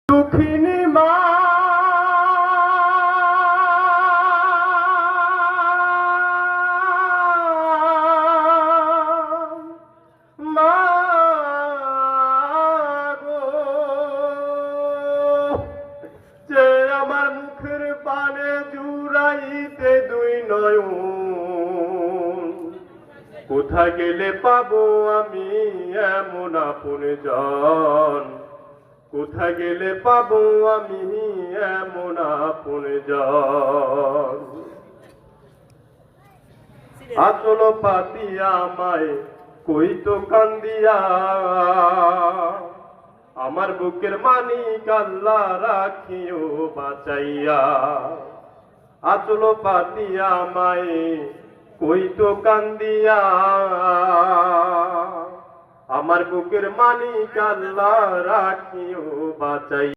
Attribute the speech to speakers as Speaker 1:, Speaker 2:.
Speaker 1: দুঃখিনী মা যে আমার মুখের পানে জুড়াইতে দুই নয়ন, কোথা গেলে পাবো আমি এমন আপনজন? কোথা গেলে পাবো আমি এমন আপনজন? আচল পাতিয়া আমায় কইতো কান্দিয়া, আমার বুকের মানিক আল্লাহ রাখিও বাঁচাইয়া। আচল পাতিয়া আমায় কইতো কান্দিয়া, আমার বুকের মানিক আল্লাহ রাখিও বাঁচাইয়া।